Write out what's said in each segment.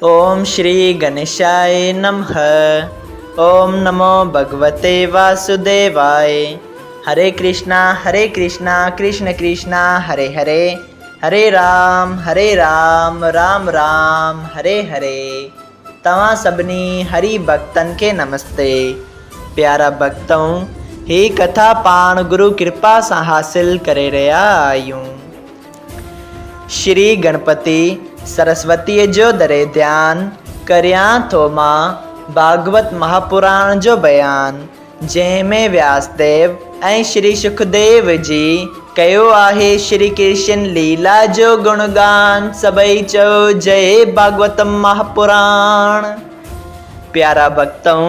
ओम श्री गणेशाय नमः। ओम नमो भगवते वासुदेवाय। हरे कृष्णा कृष्ण कृष्णा हरे हरे, हरे राम राम राम हरे हरे। तव्हां सभिनी हरि भक्तन के नमस्ते। प्यारा भक्तों, ही कथा पाण गुरु कृपा सां हासिल करे रहिया आहियूं। श्री गणपति सरस्वती जो दरे ध्यान करियां थो मां भागवत महापुराण जो बयान, जंहिंमें व्यासदेव ऐं श्री सुखदेव जी कयो आहे श्री कृष्ण लीला जो गुणगान। सभई चओ जय भागवत महापुराण। प्यारा भक्तों,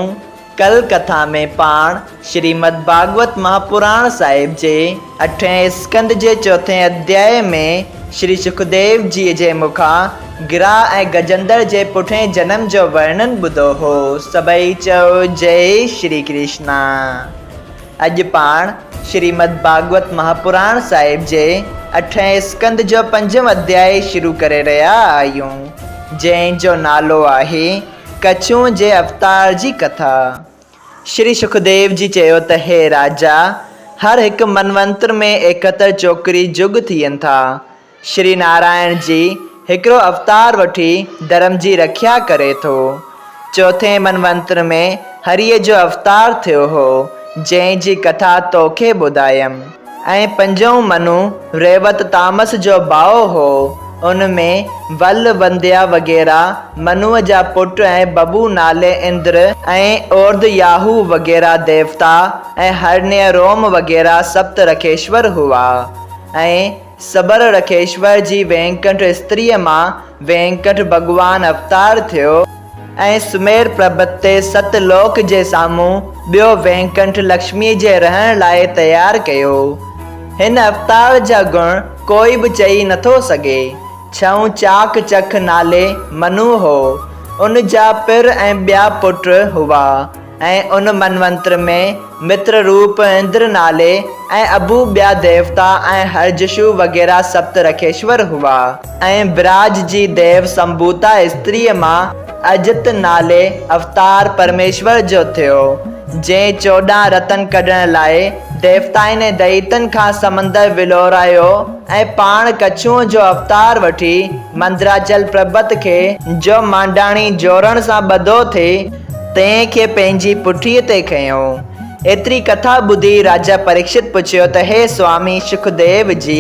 कल कथा में पाण श्रीमद् भागवत महापुराण साहिब जे 8वें स्कंद जे 4थे अध्याय में श्री सुखदेव जी जे मुखां गिरा ऐं गजेंद्र जे पुठिएं जन्म जो वर्णन ॿुधो हो। सभई चओ जय श्री कृष्णा। अॼु पाण श्रीमद् भागवत महापुराण साहिब जे 8वें स्कंद जो 5वां अध्याय शुरू करे रहिया आहियूं, जंहिंजो नालो आहे कछुओं जे अवतार जी कथा। श्री सुखदेव जी चयो त हे राजा, हर हिकु मनवंतर में 71 चोकरी जुग थियनि था। श्री नारायण जी हिकिड़ो अवतार वठी धर्म जी रक्षा करे थो। 4थे मनवंतर में हरिअ जो अवतार थियो हो, जंहिंजी कथा तोखे ॿुधायमि। ऐं 5हों मनु रेवत तामस जो भाउ हो। उनमें वल वंद्या वग़ैरह मनुअ जा पुट ऐं बबू नाले इंद्र ऐं ओर्ध याहू वग़ैरह देवता ऐं हरण्य रोम वग़ैरह सप्त रखेश्वर हुआ। ऐं सबर रखेश्वर जी वेंकट स्त्रीअ मां वेंकट भगवान अवतार थियो। ऐं सुमेर पर्वत ते सतलोक जे साम्हूं ॿियो वेंकट लक्ष्मी जे रहण लाइ तयारु कयो। हिन अवतार जा गुण कोई बि चई नथो सघे। 6 चाक चख नाले मनु हो। उन जा पिर ऐं ॿिया पुट हुआ। ऐं उन मनवंतर में मित्र रूप इंद्र नाले ऐं अबू ॿिया देवता ऐं हरजशु वग़ैरह सप्त रखेश्वर हुआ। ऐं ब्राज जी देव संभूता स्त्रीअ मां अजित नाले अवतार परमेश्वर जो थियो, जंहिं 14 रतन कढण लाइ देवताउनि ऐं दैतनि खां समंदर विलोरायो ऐं पाण कछुओं जो अवतार वठी मंदराचल पर्वत खे जो मांडाणी जोड़ण सां ॿधो थिए तंहिंखे पंहिंजी पुठीअ ते खयो। एतिरी कथा ॿुधी राजा परीक्षित पुछियो त हे स्वामी सुखदेव जी,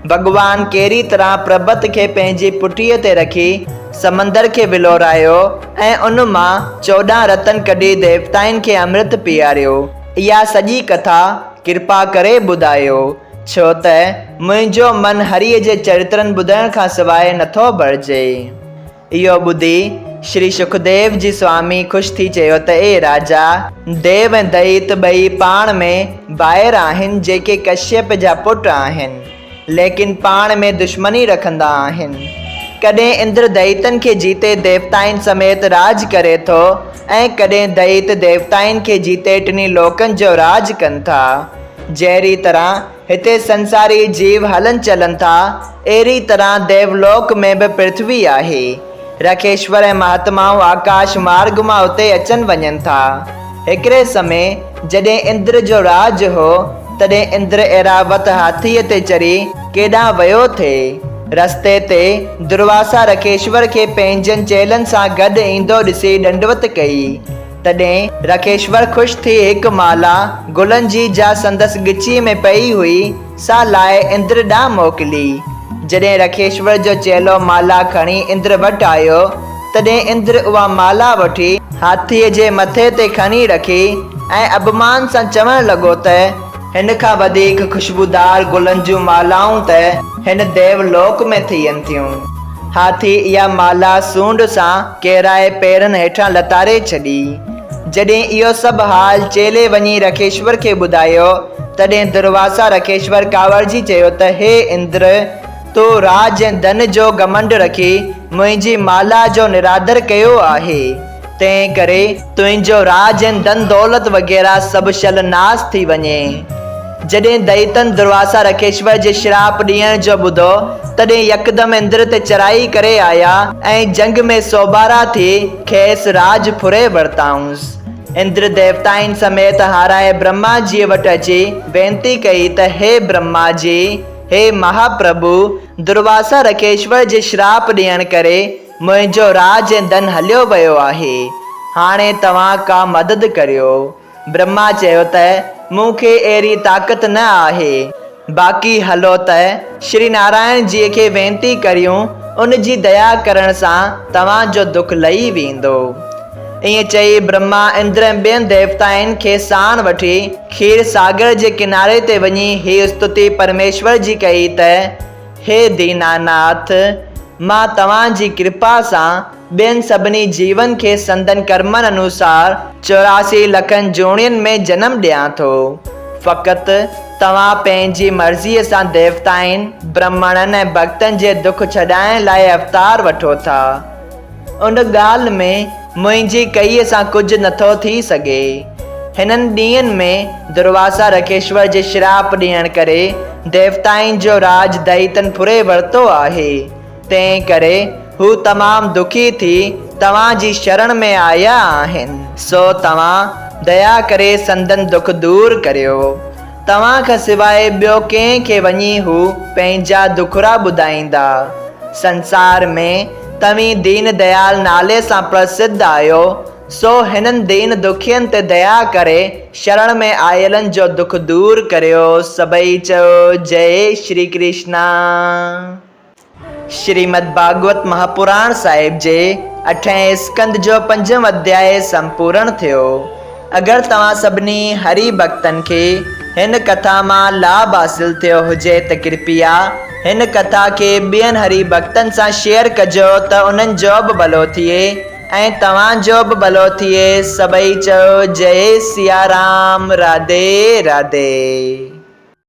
भगवान कहिड़ी तरह पर्वत खे पंहिंजी पुठीअ ते रखी समंदर खे विलोरायो ऐं उन मां 14 रतन कढी देवताउनि खे अमृत पीआरियो। इहा सॼी कथा कृपा करे ॿुधायो, छो त मुंहिंजो मन हरिअ जे चरित्रनि ॿुधण खां सवाइ नथो भरिजे। इहो ॿुधी श्री सुखदेव जी स्वामी ख़ुशि थी चयो त ए राजा, देव ऐं दैत ॿई पाण में भाइर आहिनि, जेके कश्यप जा पुट आहिनि, लेकिन पाण में दुश्मनी रखंदा आहिनि। कॾहिं इंद्र दैतनि खे जीते देवताउनि समेत राज करे थो ऐं कॾहिं दैत देवताउनि खे जीते टिनी लोकनि जो राज कनि था। जहिड़ी तरह हिते संसारी जीव हलन चलन था, अहिड़ी तरह देवलोक में बि पृथ्वी आहे। रखेश्वर ऐं महात्माऊं आकाश मार्ग मां उते अचनि वञनि था। हिकिड़े समय जॾहिं इंद्र जो राज हो, तॾहिं इंद्र ऐरावत हाथीअ ते चढ़ी केॾांहुं वियो थे। रस्ते ते दुर्वासा रखेश्वर खे पंहिंजनि चेलनि सां गॾु ईंदो ॾिसी दंडवत कई। तॾहिं रखेश्वर ख़ुशि थी हिकु माला गुलनि जी जा संदसि ॻिची में पई हुई सा लाइ इंद्र ॾांहुं मोकिली। जॾहिं रखेश्वर जो चेलो माला खणी इंद्र वटि आयो, तॾहिं इंद्र उहा माला वठी हाथीअ जे मथे ते खणी रखी ऐं अभिमान सां चवणु लॻो त हिन खां वधीक ख़ुशबूदार गुलनि जूं मालाऊं त हिन देवलोक में थियनि थियूं। हाथी इहा माला सूंड सां केराए पेरनि हेठां लतारे छॾी। जॾहिं इहो सभु हाल चेले वञी रखेश्वर खे ॿुधायो, तॾहिं दुर्वासा रखेश्वर कावड़जी चयो त हे इंद्र, तो राज ऐं धन जो घमंड रखी मुंहिंजी माला जो निरादर कयो आहे। तंहिं करे तुंहिंजो राज ऐं धन दौलत वग़ैरह सभु शल नास थी वञे। जॾहिं दैतन दुर्वासा रखेश्वर जे श्राप ॾियण जो ॿुधो तॾहिं यकदम इंद्र ते चढ़ाई करे आया ऐं जंग में सोबारा थी खेसि राज फुरे वरिताऊंसि। इंद्र देवताउनि समेत हाराए ब्रह्मा जी वटि अची वेनती कई त हे ब्रह्मा जी, हे महाप्रभु, दुर्वासा रखेश्वर जे श्राप ॾियण करे मुंहिंजो राज ऐं धन हलियो वियो आहे। हाणे तव्हां का मदद करियो। ब्रह्मा चयो त मूंखे अहिड़ी ताक़त न आहे। बाक़ी हलो त श्री नारायण जी खे वेनती करियूं, उन जी दया करण सां तव्हांजो दुख लही वेंदो। ईअं चई ब्रह्मा इंद्र ऐं ॿियनि देवताउनि खे साण वठी खीर सागर जे किनारे ते वञी हीअ स्तुति परमेश्वर जी कई त हे दीनानाथ, मां तव्हांजी कृपा सां ॿियनि सभिनी जीवन खे संदन कर्मनि अनुसार 84 लखनि जोड़ियुनि में जन्म ॾियां थो। फ़क़ति तव्हां पंहिंजी मर्ज़ीअ सां देवताउनि, ब्राह्मणनि ऐं भक्तनि जे दुख छॾाइण लाइ अवतार वठो था। उन ॻाल्हि में मुंहिंजी कईअ सां कुझु नथो थी सघे। हिननि ॾींहंनि में दुर्वासा रखेश्वर जे श्राप ॾियण करे देवताउनि जो राज दैतन फुरे वरितो आहे। तंहिं करे हू तमामु दुखी थी तव्हांजी शरण में आया आहिनि। सो तव्हां दया करे संदन दुख दूर करियो। तव्हां खां सवाइ ॿियो कंहिंखे वञी हू पंहिंजा दुखड़ा ॿुधाईंदा। संसार में तव्हीं दीन दयाल नाले सां प्रसिद्ध आहियो। सो हिननि दीन दुखियनि ते दया करे शरण में आयलनि जो दुख दूर करियो। सभई चयो जय श्री कृष्णा। श्रीमद् भागवत महापुराण साहिब जे 8हें स्कंद जो 5वां अध्याय संपूर्ण थियो। अगरि तव्हां सभिनी हरि भक्तनि खे हिन कथा मां लाभ हासिल थियो हुजे त कृपया हिन कथा खे ॿियनि हरि भक्तनि सां शेयर कजो त उन्हनि जो बि भलो थिए ऐं तव्हांजो बि भलो थिए। सभई चयो जय सिया राम। राधे राधे।